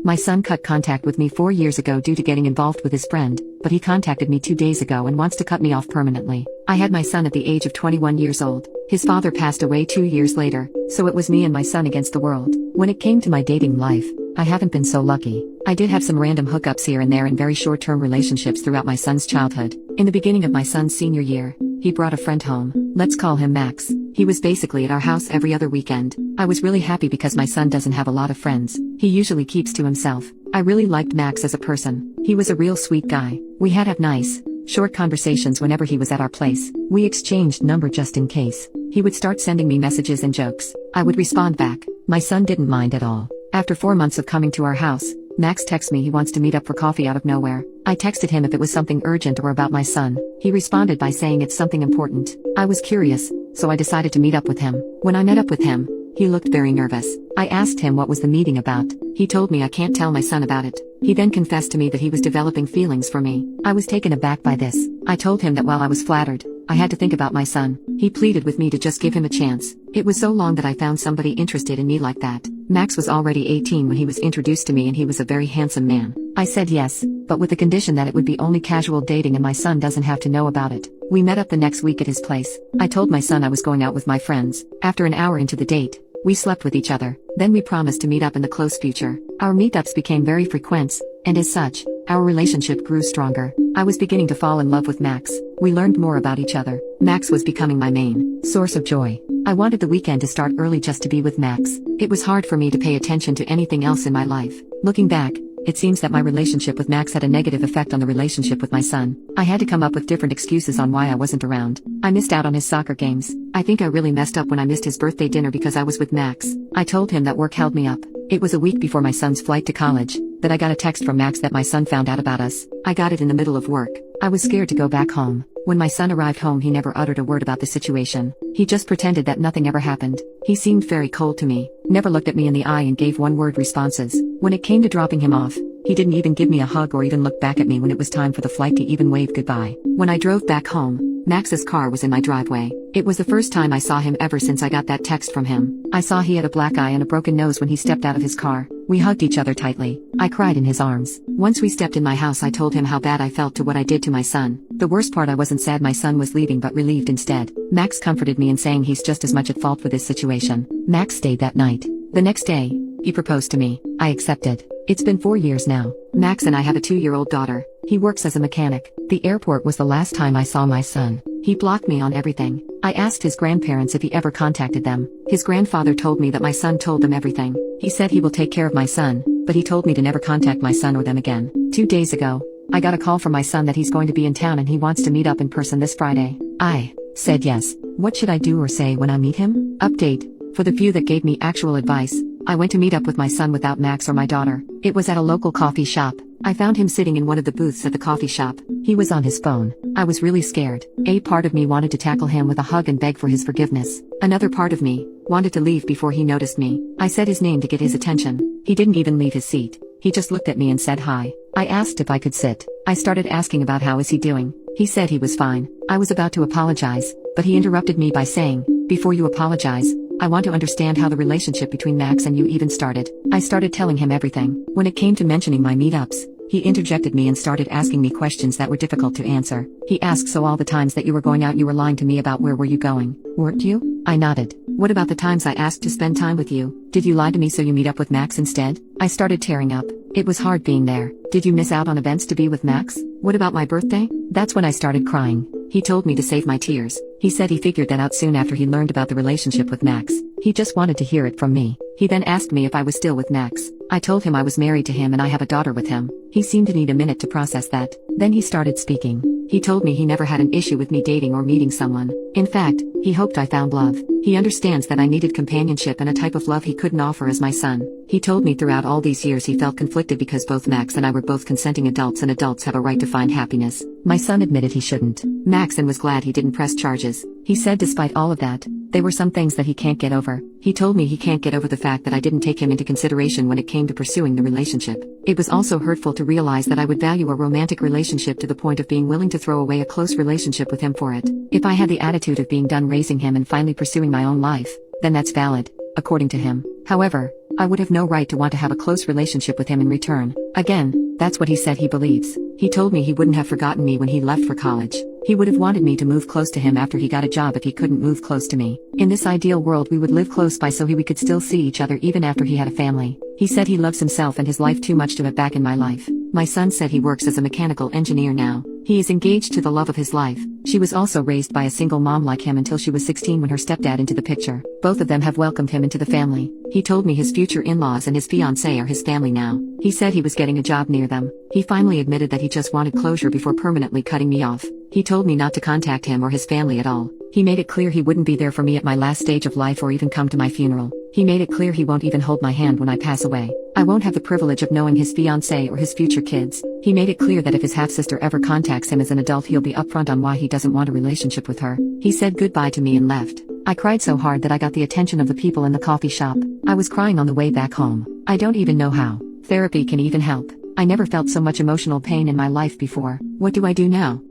My son cut contact with me 4 years ago due to getting involved with his friend, but he contacted me 2 days ago and wants to cut me off permanently. I had my son at the age of 21 years old. His father passed away 2 years later, so it was me and my son against the world. When it came to my dating life, I haven't been so lucky. I did have some random hookups here and there in very short-term relationships throughout my son's childhood. In the beginning of my son's senior year, he brought a friend home. Let's call him Max. He was basically at our house every other weekend. I was really happy because my son doesn't have a lot of friends. He usually keeps to himself. I really liked Max as a person. He was a real sweet guy. We had nice, short conversations whenever he was at our place. We exchanged number just in case. He would start sending me messages and jokes. I would respond back. My son didn't mind at all. After 4 months of coming to our house, Max texts me he wants to meet up for coffee out of nowhere. I texted him if it was something urgent or about my son. He responded by saying it's something important. I was curious, so I decided to meet up with him. When I met up with him, he looked very nervous. I asked him what was the meeting about. He told me I can't tell my son about it. He then confessed to me that he was developing feelings for me. I was taken aback by this. I told him that while I was flattered, I had to think about my son. He pleaded with me to just give him a chance. It was so long that I found somebody interested in me like that. Max was already 18 when he was introduced to me and he was a very handsome man. I said yes, but with the condition that it would be only casual dating and my son doesn't have to know about it. We met up the next week at his place. I told my son I was going out with my friends. After an hour into the date, we slept with each other. Then we promised to meet up in the close future. Our meetups became very frequent, and as such, our relationship grew stronger. I was beginning to fall in love with Max. We learned more about each other. Max was becoming my main source of joy. I wanted the weekend to start early just to be with Max. It was hard for me to pay attention to anything else in my life. Looking back, it seems that my relationship with Max had a negative effect on the relationship with my son. I had to come up with different excuses on why I wasn't around. I missed out on his soccer games. I think I really messed up when I missed his birthday dinner because I was with Max. I told him that work held me up. It was a week before my son's flight to college that I got a text from Max that my son found out about us. I got it in the middle of work. I was scared to go back home. When my son arrived home, he never uttered a word about the situation. He just pretended that nothing ever happened. He seemed very cold to me, never looked at me in the eye and gave one-word responses. When it came to dropping him off, he didn't even give me a hug or even look back at me when it was time for the flight to even wave goodbye. When I drove back home, Max's car was in my driveway. It was the first time I saw him ever since I got that text from him. I saw he had a black eye and a broken nose when he stepped out of his car. We hugged each other tightly. I cried in his arms. Once we stepped in my house, I told him how bad I felt to what I did to my son. The worst part, I wasn't sad my son was leaving but relieved instead. Max comforted me in saying he's just as much at fault for this situation. Max stayed that night. The next day, he proposed to me. I accepted. It's been 4 years now. Max and I have a 2-year-old daughter. He works as a mechanic. The airport was the last time I saw my son. He blocked me on everything. I asked his grandparents if he ever contacted them. His grandfather told me that my son told them everything. He said he will take care of my son, but he told me to never contact my son or them again. 2 days ago, I got a call from my son that he's going to be in town and he wants to meet up in person this Friday. I said yes. What should I do or say when I meet him? Update. For the few that gave me actual advice, I went to meet up with my son without Max or my daughter. It was at a local coffee shop. I found him sitting in one of the booths at the coffee shop. He was on his phone. I was really scared. A part of me wanted to tackle him with a hug and beg for his forgiveness. Another part of me wanted to leave before he noticed me. I said his name to get his attention. He didn't even leave his seat. He just looked at me and said hi. I asked if I could sit. I started asking about how is he doing. He said he was fine. I was about to apologize, but he interrupted me by saying, "Before you apologize, I want to understand how the relationship between Max and you even started." I started telling him everything. When it came to mentioning my meetups, he interjected me and started asking me questions that were difficult to answer. He asked, "So all the times that you were going out you were lying to me about, where were you going? Weren't you?" I nodded. "What about the times I asked to spend time with you? Did you lie to me so you meet up with Max instead?" I started tearing up. It was hard being there. "Did you miss out on events to be with Max? What about my birthday?" That's when I started crying. He told me to save my tears. He said he figured that out soon after he learned about the relationship with Max. He just wanted to hear it from me. He then asked me if I was still with Max. I told him I was married to him and I have a daughter with him. He seemed to need a minute to process that. Then he started speaking. He told me he never had an issue with me dating or meeting someone. In fact, he hoped I found love. He understands that I needed companionship and a type of love he couldn't offer as my son. He told me throughout all these years he felt conflicted because both Max and I were both consenting adults and adults have a right to find happiness. My son admitted he shouldn't. Max and was glad he didn't press charges. He said despite all of that, there were some things that he can't get over. He told me he can't get over the fact that I didn't take him into consideration when it came to pursuing the relationship. It was also hurtful to realize that I would value a romantic relationship to the point of being willing to throw away a close relationship with him for it. If I had the attitude of being done raising him and finally pursuing my own life, then that's valid. according to him. However, I would have no right to want to have a close relationship with him in return. Again, that's what he said he believes. He told me he wouldn't have forgotten me when he left for college. He would have wanted me to move close to him after he got a job if he couldn't move close to me. In this ideal world we would live close by so we could still see each other even after he had a family. He said he loves himself and his life too much to have back in my life. My son said he works as a mechanical engineer now. He is engaged to the love of his life. She was also raised by a single mom like him until she was 16 when her stepdad entered the picture. Both of them have welcomed him into the family. He told me his future in-laws and his fiancée are his family now. He said he was getting a job near them. He finally admitted that he just wanted closure before permanently cutting me off. He told me not to contact him or his family at all. He made it clear he wouldn't be there for me at my last stage of life or even come to my funeral. He made it clear he won't even hold my hand when I pass away. I won't have the privilege of knowing his fiancée or his future kids. He made it clear that if his half-sister ever contacts him as an adult he'll be upfront on why he doesn't want a relationship with her. He said goodbye to me and left. I cried so hard that I got the attention of the people in the coffee shop. I was crying on the way back home. I don't even know how. Therapy can even help. I never felt so much emotional pain in my life before. What do I do now?